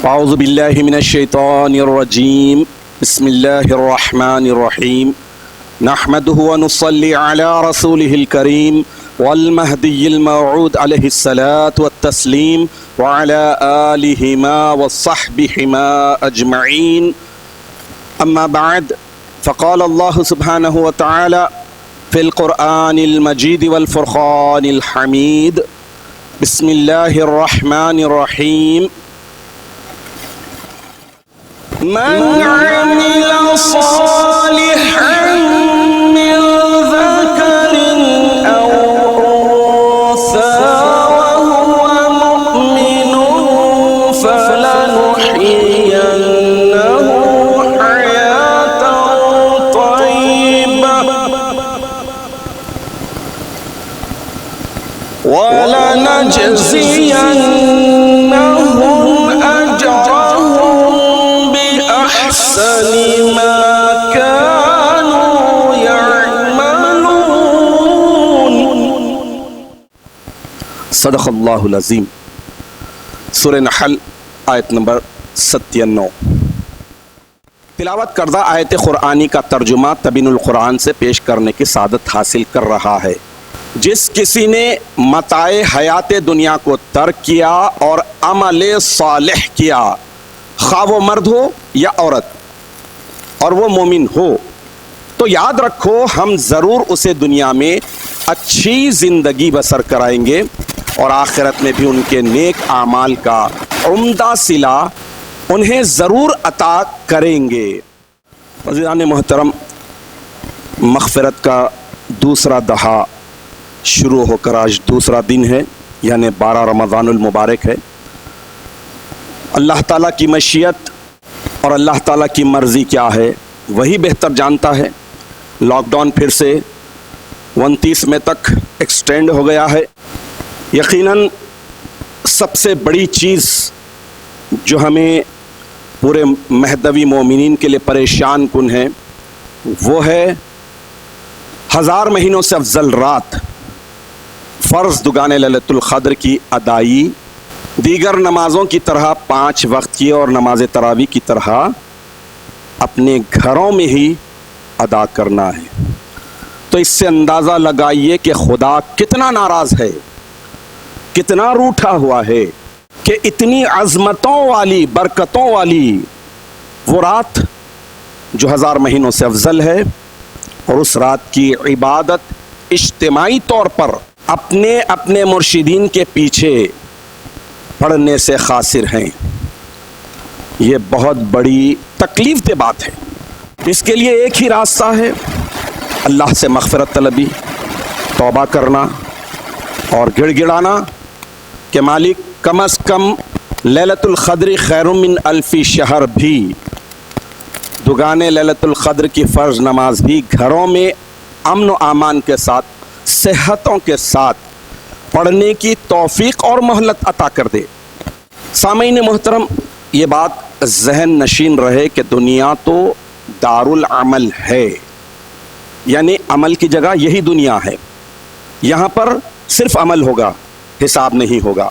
اعوذ باللہ من الشیطان الرجیم بسم اللہ الرحمن الرحیم نحمده ونصلی علی رسولہ الکریم والمہدی الموعود علیہ الصلاة والتسلیم وعلی آلہما وصحبہما اجمعین اما بعد فقال اللہ سبحانہ وتعالی فی القرآن المجید والفرقان الحمید بسم اللہ الرحمن الرحیم من عمل صالحا من ذكر أو أنثى وهو مؤمن فلنحيينه حياة طيبة ولنجزينهم أجرهم بأحسن ما كانوا يعملون. صدق اللہ العظیم. سورہ نحل آیت نمبر 97. تلاوت کردہ آیت قرآنی کا ترجمہ تبین القرآن سے پیش کرنے کی سعادت حاصل کر رہا ہے. جس کسی نے متاع حیات دنیا کو ترک کیا اور عمل صالح کیا، خواہ وہ مرد ہو یا عورت، اور وہ مومن ہو، تو یاد رکھو ہم ضرور اسے دنیا میں اچھی زندگی بسر کرائیں گے اور آخرت میں بھی ان کے نیک اعمال کا عمدہ صلہ انہیں ضرور عطا کریں گے. عزیزان محترم، مغفرت کا دوسرا دہا شروع ہو کر آج دوسرا دن ہے، یعنی 12 رمضان المبارک ہے. اللہ تعالیٰ کی مشیت اور اللہ تعالیٰ کی مرضی کیا ہے وہی بہتر جانتا ہے. لاک ڈاؤن پھر سے 29 مئی تک ایکسٹینڈ ہو گیا ہے. یقیناً سب سے بڑی چیز جو ہمیں پورے مہدوی مومنین کے لیے پریشان کن ہے وہ ہے 1000 مہینوں سے افضل رات فرض دگان لیلۃ القدر کی ادائی دیگر نمازوں کی طرح 5 وقت کی اور نماز تراویح کی طرح اپنے گھروں میں ہی ادا کرنا ہے. تو اس سے اندازہ لگائیے کہ خدا کتنا ناراض ہے، کتنا روٹھا ہوا ہے کہ اتنی عظمتوں والی برکتوں والی وہ رات جو 1000 مہینوں سے افضل ہے اور اس رات کی عبادت اجتماعی طور پر اپنے مرشدین کے پیچھے پڑھنے سے قاصر ہیں. یہ بہت بڑی تکلیف دہ بات ہے. اس کے لیے ایک ہی راستہ ہے، اللہ سے مغفرت طلبی، توبہ کرنا اور گڑ گڑانا کہ مالک کم از کم لیلۃ القدر خیر من الف شہر بھی، دگان لیلۃ القدر کی فرض نماز بھی گھروں میں امن و امان کے ساتھ، صحتوں کے ساتھ پڑھنے کی توفیق اور مہلت عطا کر دے. سامعین محترم، یہ بات ذہن نشین رہے کہ دنیا تو دار العمل ہے، یعنی عمل کی جگہ یہی دنیا ہے. یہاں پر صرف عمل ہوگا، حساب نہیں ہوگا.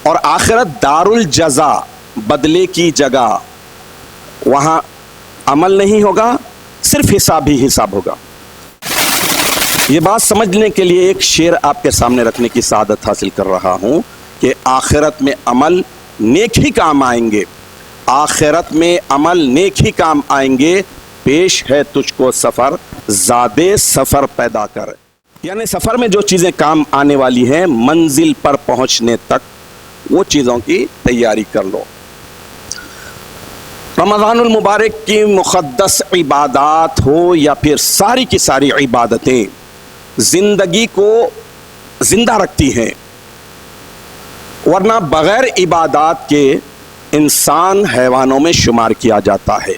اور آخرت دار الجزا، بدلے کی جگہ، وہاں عمل نہیں ہوگا، صرف حساب ہی حساب ہوگا. یہ بات سمجھنے کے لیے ایک شعر آپ کے سامنے رکھنے کی سعادت حاصل کر رہا ہوں کہ آخرت میں عمل نیک ہی کام آئیں گے، آخرت میں عمل نیک ہی کام آئیں گے. پیش ہے تجھ کو سفر، زادے سفر پیدا کر. یعنی سفر میں جو چیزیں کام آنے والی ہیں، منزل پر پہنچنے تک وہ چیزوں کی تیاری کر لو. رمضان المبارک کی مقدس عبادات ہو یا پھر ساری کی ساری عبادتیں زندگی کو زندہ رکھتی ہیں، ورنہ بغیر عبادات کے انسان حیوانوں میں شمار کیا جاتا ہے.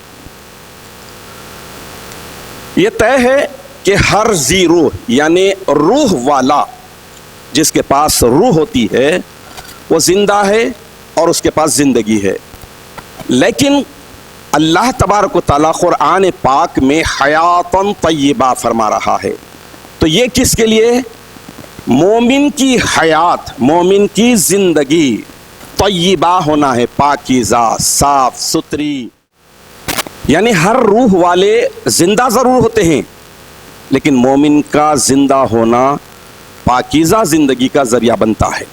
یہ طے ہے کہ ہر ذی روح یعنی روح والا، جس کے پاس روح ہوتی ہے وہ زندہ ہے اور اس کے پاس زندگی ہے. لیکن اللہ تبارک و تعالیٰ قرآن پاک میں حیاتن طیبہ فرما رہا ہے. تو یہ کس کے لیے؟ مومن کی حیات، مومن کی زندگی طیبہ ہونا ہے، پاکیزہ، صاف ستھری. یعنی ہر روح والے زندہ ضرور ہوتے ہیں، لیکن مومن کا زندہ ہونا پاکیزہ زندگی کا ذریعہ بنتا ہے.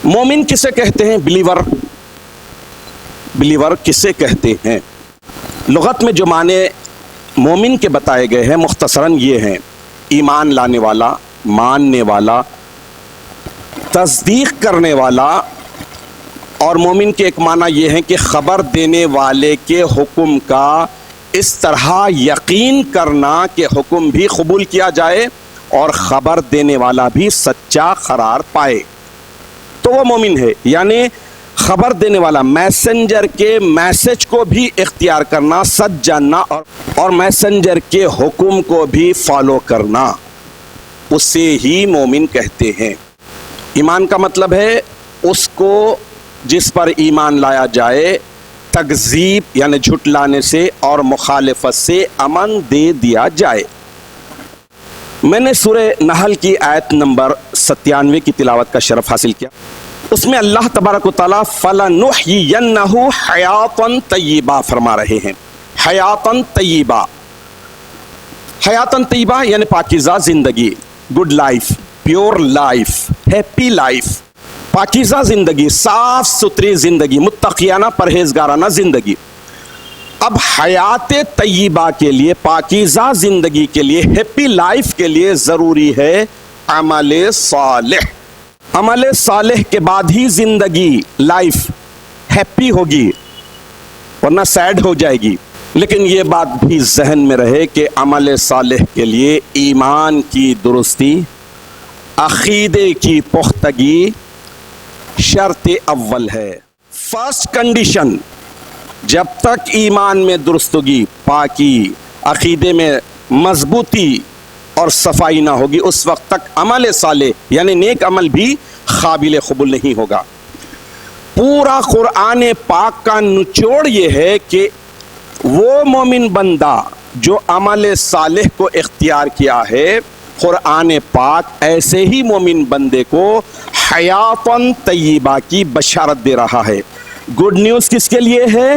مومن کسے کہتے ہیں؟ بلیور. بلیور کسے کہتے ہیں؟ لغت میں جو معنی مومن کے بتائے گئے ہیں مختصراً یہ ہیں: ایمان لانے والا، ماننے والا، تصدیق کرنے والا. اور مومن کے ایک معنی یہ ہے کہ خبر دینے والے کے حکم کا اس طرح یقین کرنا کہ حکم بھی قبول کیا جائے اور خبر دینے والا بھی سچا قرار پائے، تو وہ مومن ہے. یعنی خبر دینے والا، میسنجر کے میسج کو بھی اختیار کرنا، سچ جاننا اور میسنجر کے حکم کو بھی فالو کرنا، اسے ہی مومن کہتے ہیں. ایمان کا مطلب ہے اس کو جس پر ایمان لایا جائے تکذیب یعنی جھٹلانے سے اور مخالفت سے امن دے دیا جائے. میں نے سورہ نحل کی آیت نمبر 97 کی تلاوت کا شرف حاصل کیا. اس میں اللہ تبارک و تعالیٰ فَلَنُحْيِيَنَّهُ حَيَاةً طَيِّبَةً فرما رہے ہیں. حیاتاً طیبہ، حیاتاً طیبہ یعنی پاکیزہ زندگی، good life, pure life, happy life, پاکیزہ زندگی، صاف ستھری زندگی، متقیانہ پرہیزگارانہ زندگی. اب حیات طیبہ کے لیے، پاکیزہ زندگی کے لیے، ہیپی لائف کے لیے ضروری ہے عمل صالح. عمل صالح کے بعد ہی زندگی، لائف ہیپی ہوگی، ورنہ سیڈ ہو جائے گی. لیکن یہ بات بھی ذہن میں رہے کہ عمل صالح کے لیے ایمان کی درستی، عقیدے کی پختگی شرط اول ہے. فرسٹ کنڈیشن، جب تک ایمان میں درستگی، پاکی، عقیدے میں مضبوطی اور صفائی نہ ہوگی، اس وقت تک عمل صالح یعنی نیک عمل بھی قابل قبول نہیں ہوگا. پورا قرآن پاک کا نچوڑ یہ ہے کہ وہ مومن بندہ جو عمل صالح کو اختیار کیا ہے، قرآن پاک ایسے ہی مومن بندے کو حیاتاً طیبہ کی بشارت دے رہا ہے. گڈ نیوز کس کے لیے ہے؟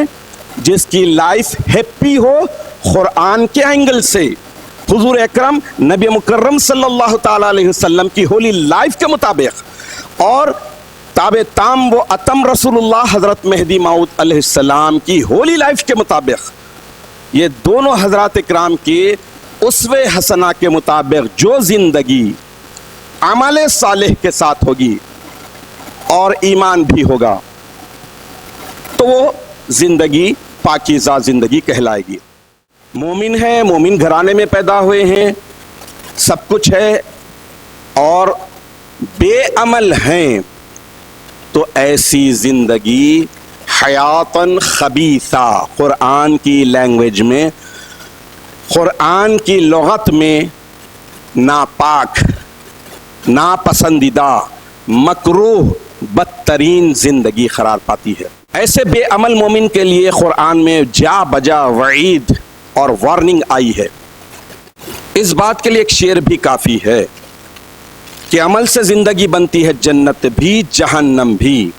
جس کی لائف ہیپی ہو قرآن کے اینگل سے، حضور اکرم نبی مکرم صلی اللہ تعالی علیہ وسلم کی ہولی لائف کے مطابق، اور تابع تام و اتم رسول اللہ حضرت مہدی موعود علیہ السلام کی ہولی لائف کے مطابق. یہ دونوں حضرات اکرام کی اسوہ حسنہ کے مطابق جو زندگی عمل صالح کے ساتھ ہوگی اور ایمان بھی ہوگا، تو وہ زندگی پاکیزہ زندگی کہلائے گی. مومن ہے، مومن گھرانے میں پیدا ہوئے ہیں، سب کچھ ہے، اور بے عمل ہیں، تو ایسی زندگی حیاتاً خبیثہ، قرآن کی لینگویج میں، قرآن کی لغت میں ناپاک، ناپسندیدہ، مکروہ، بدترین زندگی قرار پاتی ہے. ایسے بے عمل مومن کے لیے قرآن میں جا بجا وعید اور وارننگ آئی ہے. اس بات کے لیے ایک شعر بھی کافی ہے کہ عمل سے زندگی بنتی ہے جنت بھی جہنم بھی.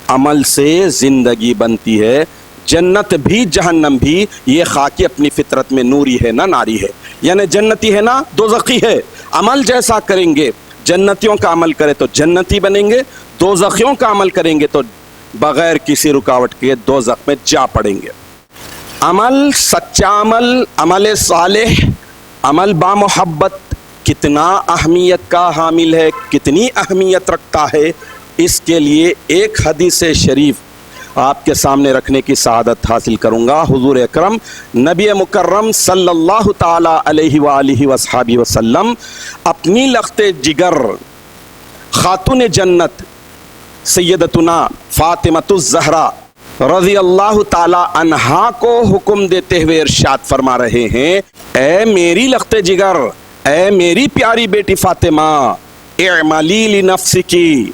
عمل سے زندگی بنتی ہے جنت بھی جہنم بھی. یہ خاکی اپنی فطرت میں نوری ہے نہ ناری ہے، یعنی جنتی ہے نہ دوزخی ہے. عمل جیسا کریں گے، جنتیوں کا عمل کرے تو جنتی بنیں گے، دوزخیوں کا عمل کریں گے تو بغیر کسی رکاوٹ کے دوزخ میں جا پڑیں گے. عمل، سچا عمل، عمل صالح، عمل با محبت کتنا اہمیت کا حامل ہے، کتنی اہمیت رکھتا ہے، اس کے لیے ایک حدیث شریف آپ کے سامنے رکھنے کی سعادت حاصل کروں گا. حضور اکرم نبی مکرم صلی اللہ تعالی علیہ وآلہ وصحبہ وسلم اپنی لخت جگر خاتون جنت سیدتنا فاطمۃ الزہرا رضی اللہ تعالی عنہا کو حکم دیتے ہوئے ارشاد فرما رہے ہیں: اے میری لخت جگر، اے میری پیاری بیٹی فاطمہ، اعملی لنفسکی،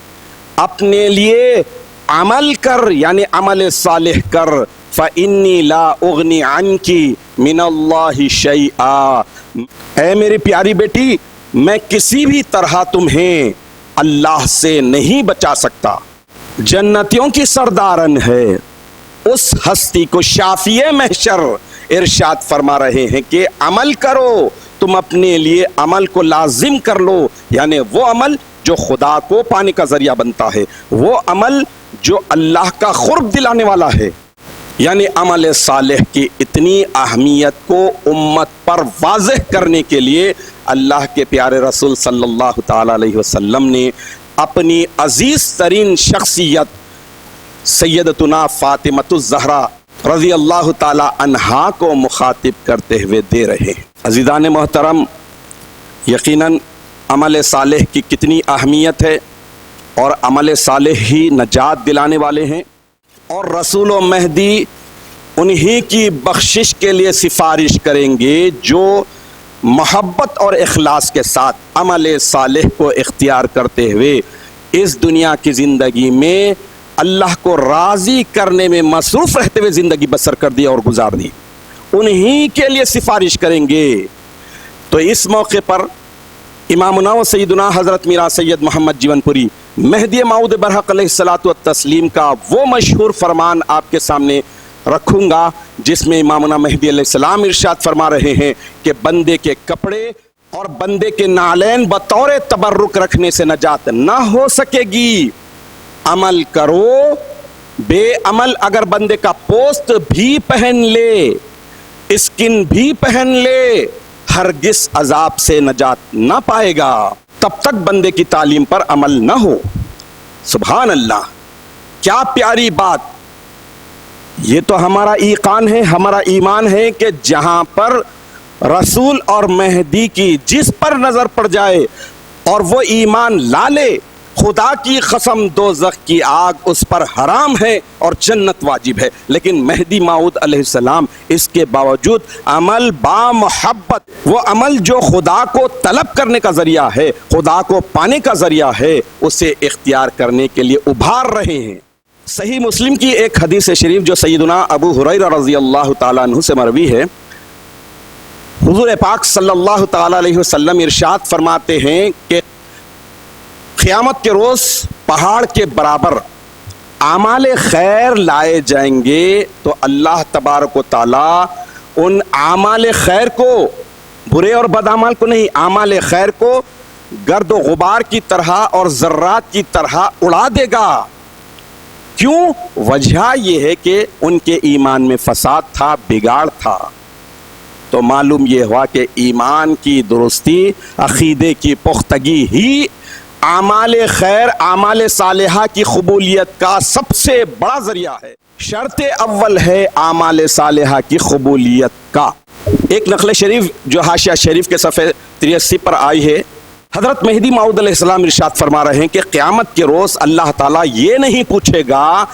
اپنے لیے عمل کر، یعنی عمل صالح کر. فإنی لا اغنی عنکی من اللہ شیئا، اے میری پیاری بیٹی، میں کسی بھی طرح تمہیں اللہ سے نہیں بچا سکتا. جنتیوں کی سردارن ہے اس ہستی کو شافی محشر ارشاد فرما رہے ہیں کہ عمل کرو، تم اپنے لیے عمل کو لازم کر لو، یعنی وہ عمل جو خدا کو پانے کا ذریعہ بنتا ہے، وہ عمل جو اللہ کا قرب دلانے والا ہے. یعنی عمل صالح کی اتنی اہمیت کو امت پر واضح کرنے کے لیے اللہ کے پیارے رسول صلی اللہ تعالی علیہ وسلم نے اپنی عزیز ترین شخصیت سیدتنا فاطمۃ الزہرا رضی اللہ تعالی عنہا کو مخاطب کرتے ہوئے دے رہے ہیں. عزیزان محترم، یقیناً عمل صالح کی کتنی اہمیت ہے اور عمل صالح ہی نجات دلانے والے ہیں، اور رسول و مہدی انہی کی بخشش کے لیے سفارش کریں گے جو محبت اور اخلاص کے ساتھ عمل صالح کو اختیار کرتے ہوئے اس دنیا کی زندگی میں اللہ کو راضی کرنے میں مصروف رہتے ہوئے زندگی بسر کر دی اور گزار دی، انہی کے لیے سفارش کریں گے. تو اس موقع پر امامنا و سیدنا حضرت میرا سید محمد جیون پوری مہدی موعود برحق علیہ الصلوۃ والتسلیم کا وہ مشہور فرمان آپ کے سامنے رکھوں گا جس میں امامنا مہدی علیہ السلام ارشاد فرما رہے ہیں کہ بندے کے کپڑے اور بندے کے نالین بطور تبرک رکھنے سے نجات نہ ہو سکے گی. عمل کرو، بے عمل اگر بندے کا پوست بھی پہن لے، اسکن بھی پہن لے، ہرگز عذاب سے نجات نہ پائے گا تب تک بندے کی تعلیم پر عمل نہ ہو. سبحان اللہ، کیا پیاری بات. یہ تو ہمارا ایقان ہے، ہمارا ایمان ہے کہ جہاں پر رسول اور مہدی کی جس پر نظر پڑ جائے اور وہ ایمان لا لے، خدا کی قسم دوزخ کی آگ اس پر حرام ہے اور جنت واجب ہے. لیکن مہدی موعود علیہ السلام اس کے باوجود عمل با محبت، وہ عمل جو خدا کو طلب کرنے کا ذریعہ ہے، خدا کو پانے کا ذریعہ ہے، اسے اختیار کرنے کے لیے ابھار رہے ہیں. صحیح مسلم کی ایک حدیث شریف جو سیدنا ابو ہریرہ رضی اللہ تعالیٰ عنہ سے مروی ہے، حضور پاک صلی اللہ تعالیٰ علیہ وسلم ارشاد فرماتے ہیں کہ قیامت کے روز پہاڑ کے برابر اعمال خیر لائے جائیں گے تو اللہ تبارک و تعالیٰ ان اعمال خیر کو، برے اور بد اعمال کو نہیں، اعمال خیر کو گرد و غبار کی طرح اور ذرات کی طرح اڑا دے گا. کیوں؟ وجہ یہ ہے کہ ان کے ایمان میں فساد تھا، بگاڑ تھا. تو معلوم یہ ہوا کہ ایمان کی درستی، عقیدے کی پختگی ہی اعمال خیر، اعمال صالحہ کی قبولیت کا سب سے بڑا ذریعہ ہے. شرط اول ہے اعمال صالحہ کی قبولیت کا. ایک نقل شریف جو حاشیہ شریف کے صفحے 83 پر آئی ہے، حضرت مہدی موعود علیہ السلام ارشاد فرما رہے ہیں کہ قیامت کے روز اللہ تعالیٰ یہ نہیں پوچھے گا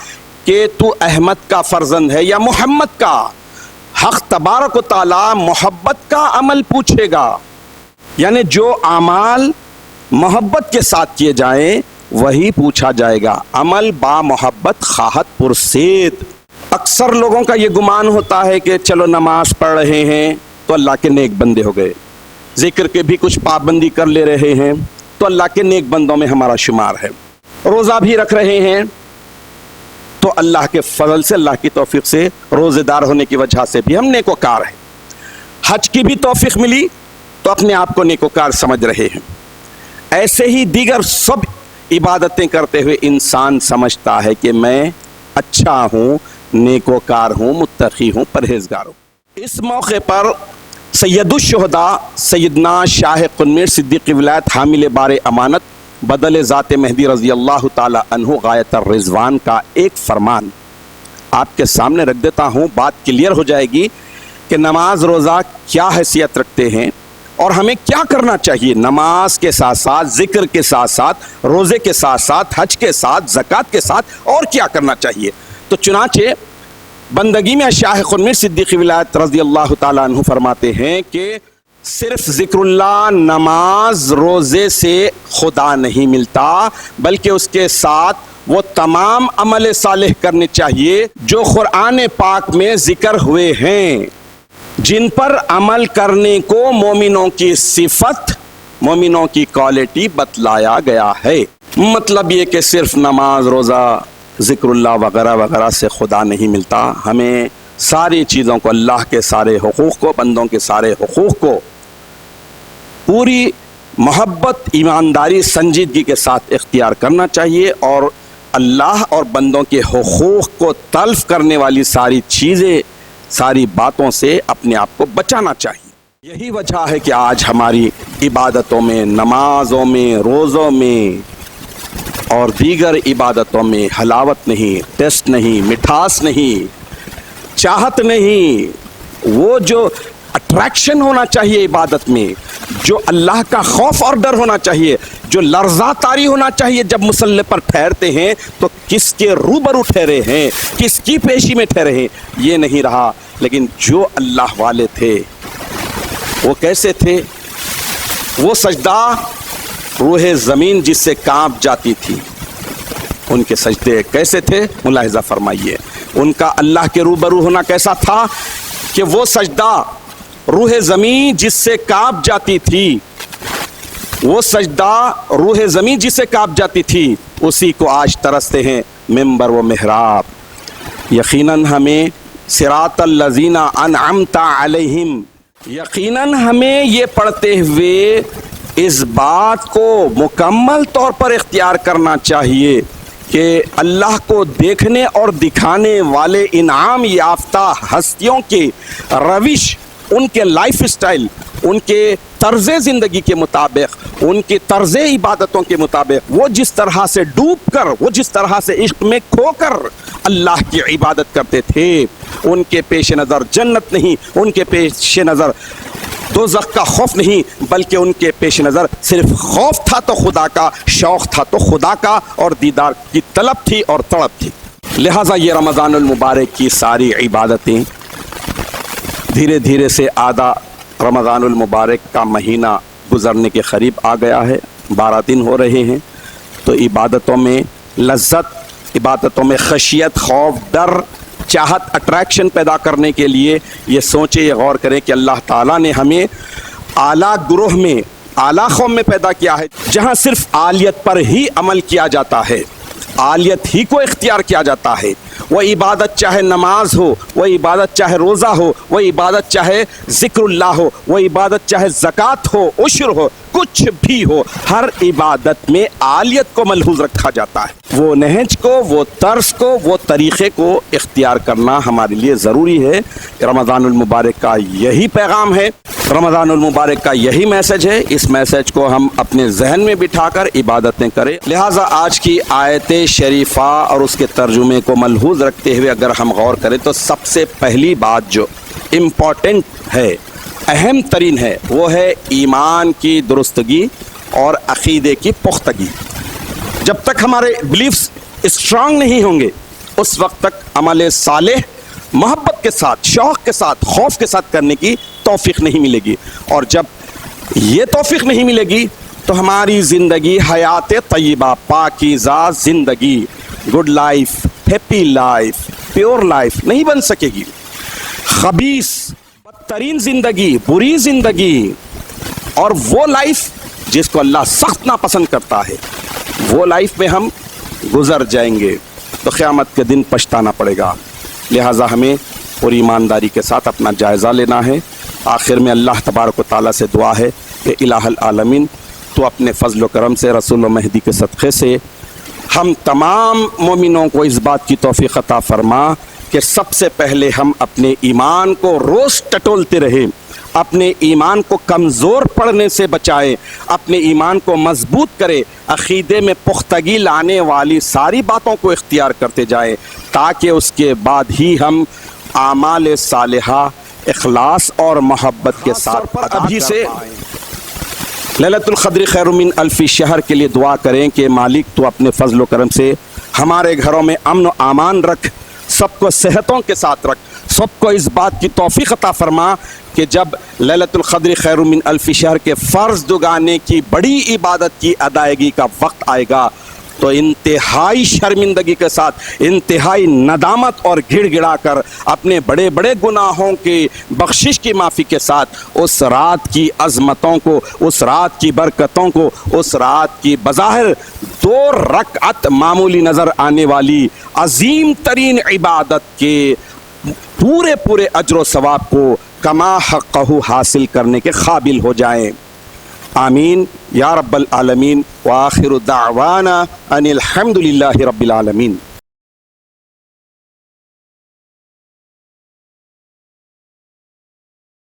کہ تو احمد کا فرزند ہے یا محمد کا. حق تبارک و تعالیٰ محبت کا عمل پوچھے گا، یعنی جو اعمال محبت کے ساتھ کیے جائیں وہی پوچھا جائے گا. عمل با محبت خواہت پرسید. اکثر لوگوں کا یہ گمان ہوتا ہے کہ چلو نماز پڑھ رہے ہیں تو اللہ کے نیک بندے ہو گئے، ذکر کے بھی کچھ پابندی کر لے رہے ہیں تو اللہ کے نیک بندوں میں ہمارا شمار ہے، روزہ بھی رکھ رہے ہیں تو اللہ کے فضل سے، اللہ کی توفیق سے، روزے دار ہونے کی وجہ سے بھی ہم نیکوکار ہیں. حج کی بھی توفیق ملی تو اپنے آپ کو نیکوکار سمجھ رہے ہیں. ایسے ہی دیگر سب عبادتیں کرتے ہوئے انسان سمجھتا ہے کہ میں اچھا ہوں، نیکوکار ہوں، متقی ہوں، پرہیزگار ہوں. اس موقع پر سید الشہداء سیدنا شاہ قنمیر صدیقی ولایت حامل بار امانت بدل ذات مہدی رضی اللہ تعالی عنہ غایت الرضوان کا ایک فرمان آپ کے سامنے رکھ دیتا ہوں. بات کلیئر ہو جائے گی کہ نماز روزہ کیا حیثیت رکھتے ہیں اور ہمیں کیا کرنا چاہیے. نماز کے ساتھ ساتھ، ذکر کے ساتھ ساتھ، روزے کے ساتھ ساتھ، حج کے ساتھ، زکوٰۃ کے ساتھ اور کیا کرنا چاہیے. تو چنانچہ بندگی میں شاہ قنمیر صدیقی ولایت رضی اللہ تعالیٰ عنہ فرماتے ہیں کہ صرف ذکر اللہ، نماز، روزے سے خدا نہیں ملتا، بلکہ اس کے ساتھ وہ تمام عمل صالح کرنے چاہیے جو قرآن پاک میں ذکر ہوئے ہیں، جن پر عمل کرنے کو مومنوں کی صفت، مومنوں کی کوالٹی بتلایا گیا ہے. مطلب یہ کہ صرف نماز روزہ ذکر اللہ وغیرہ وغیرہ سے خدا نہیں ملتا، ہمیں ساری چیزوں کو، اللہ کے سارے حقوق کو، بندوں کے سارے حقوق کو پوری محبت، ایمانداری، سنجیدگی کے ساتھ اختیار کرنا چاہیے، اور اللہ اور بندوں کے حقوق کو تلف کرنے والی ساری چیزیں، ساری باتوں سے اپنے آپ کو بچانا چاہیے۔ یہی وجہ ہے کہ آج ہماری عبادتوں میں، نمازوں میں، روزوں میں اور دیگر عبادتوں میں حلاوت نہیں، ٹیسٹ نہیں، مٹھاس نہیں، چاہت نہیں، وہ جو اٹریکشن ہونا چاہیے عبادت میں، جو اللہ کا خوف اور ڈر ہونا چاہیے، جو لرزہ طاری ہونا چاہیے جب مصلی پر ٹھہرتے ہیں تو کس کے روبرو ٹھہرے ہیں، کس کی پیشی میں ٹھہرے ہیں، یہ نہیں رہا۔ لیکن جو اللہ والے تھے وہ کیسے تھے؟ وہ سجدہ روح زمین جس سے کانپ جاتی تھی، ان کے سجدے کیسے تھے ملاحظہ فرمائیے۔ ان کا اللہ کے روبرو ہونا کیسا تھا کہ وہ سجدہ روح زمین جس سے کانپ جاتی تھی، وہ سجدہ روح زمین جس سے کانپ جاتی تھی، اسی کو آج ترستے ہیں ممبر و محراب۔ یقیناً ہمیں صراط الذین انعمت علیہم، یقیناً ہمیں یہ پڑھتے ہوئے اس بات کو مکمل طور پر اختیار کرنا چاہیے کہ اللہ کو دیکھنے اور دکھانے والے انعام یافتہ ہستیوں کی روش، ان کے لائف سٹائل، ان کے طرز زندگی کے مطابق، ان کی طرز عبادتوں کے مطابق، وہ جس طرح سے ڈوب کر، وہ جس طرح سے عشق میں کھو کر اللہ کی عبادت کرتے تھے، ان کے پیش نظر جنت نہیں، ان کے پیش نظر دوزخ کا خوف نہیں، بلکہ ان کے پیش نظر صرف خوف تھا تو خدا کا، شوق تھا تو خدا کا، اور دیدار کی طلب تھی اور تڑپ تھی۔ لہٰذا یہ رمضان المبارک کی ساری عبادتیں دھیرے دھیرے سے آدھا رمضان المبارک کا مہینہ گزرنے کے قریب آ گیا ہے، 12 دن ہو رہے ہیں، تو عبادتوں میں لذت، عبادتوں میں خشیت، خوف، ڈر، چاہت، اٹریکشن پیدا کرنے کے لیے یہ سوچیں، یہ غور کریں کہ اللہ تعالیٰ نے ہمیں اعلیٰ گروہ میں، اعلیٰ قوم میں پیدا کیا ہے، جہاں صرف عالیت پر ہی عمل کیا جاتا ہے، عالیت ہی کو اختیار کیا جاتا ہے۔ وہ عبادت چاہے نماز ہو، وہ عبادت چاہے روزہ ہو، وہ عبادت چاہے ذکر اللہ ہو، وہ عبادت چاہے زکوٰۃ ہو، عشر ہو، کچھ بھی ہو، ہر عبادت میں عالیت کو ملحوظ رکھا جاتا ہے۔ وہ نہج کو، وہ طرز کو، وہ طریقے کو اختیار کرنا ہمارے لیے ضروری ہے۔ رمضان المبارک کا یہی پیغام ہے، رمضان المبارک کا یہی میسج ہے، اس میسج کو ہم اپنے ذہن میں بٹھا کر عبادتیں کریں۔ لہٰذا آج کی آیت شریفہ اور اس کے ترجمے کو ملحوظ رکھتے ہوئے اگر ہم غور کریں تو سب سے پہلی بات جو امپورٹنٹ ہے، اہم ترین ہے، وہ ہے ایمان کی درستگی اور عقیدے کی پختگی۔ جب تک ہمارے بلیفز اسٹرانگ نہیں ہوں گے اس وقت تک عمل صالح محبت کے ساتھ، شوق کے ساتھ، خوف کے ساتھ کرنے کی توفیق نہیں ملے گی، اور جب یہ توفیق نہیں ملے گی تو ہماری زندگی حیات طیبہ، پاکیزہ زندگی، good life, happy life, pure life نہیں بن سکے گی۔ خبیث، بدترین زندگی، بری زندگی، اور وہ لائف جس کو اللہ سخت ناپسند کرتا ہے، وہ لائف میں ہم گزر جائیں گے تو قیامت کے دن پچھتانا پڑے گا۔ لہٰذا ہمیں پوری ایمانداری کے ساتھ اپنا جائزہ لینا ہے۔ آخر میں اللہ تبارک و تعالیٰ سے دعا ہے کہ الہ العالمین تو اپنے فضل و کرم سے، رسول و مہدی کے صدقے سے ہم تمام مومنوں کو اس بات کی توفیق عطا فرما کہ سب سے پہلے ہم اپنے ایمان کو روز ٹٹولتے رہیں، اپنے ایمان کو کمزور پڑنے سے بچائیں، اپنے ایمان کو مضبوط کرے، عقیدے میں پختگی لانے والی ساری باتوں کو اختیار کرتے جائیں، تاکہ اس کے بعد ہی ہم اعمال صالحہ اخلاص اور محبت کے ساتھ ابھی سے لیلۃ القدر خیر من الف شہر کے لیے دعا کریں کہ مالک تو اپنے فضل و کرم سے ہمارے گھروں میں امن و امان رکھ، سب کو صحتوں کے ساتھ رکھ، سب کو اس بات کی توفیق عطا فرما کہ جب لیلۃ القدر خیر من الف شہر کے فرض دگانے کی بڑی عبادت کی ادائیگی کا وقت آئے گا تو انتہائی شرمندگی کے ساتھ، انتہائی ندامت اور گڑ گڑا کر اپنے بڑے بڑے گناہوں کی بخشش کی معافی کے ساتھ اس رات کی عظمتوں کو، اس رات کی برکتوں کو، اس رات کی بظاہر 2 رکعت معمولی نظر آنے والی عظیم ترین عبادت کے پورے اجر و ثواب کو کما حقہ حاصل کرنے کے قابل ہو جائیں. آمین یا رب العالمین. وآخر دعوانا ان الحمد للہ رب العالمین.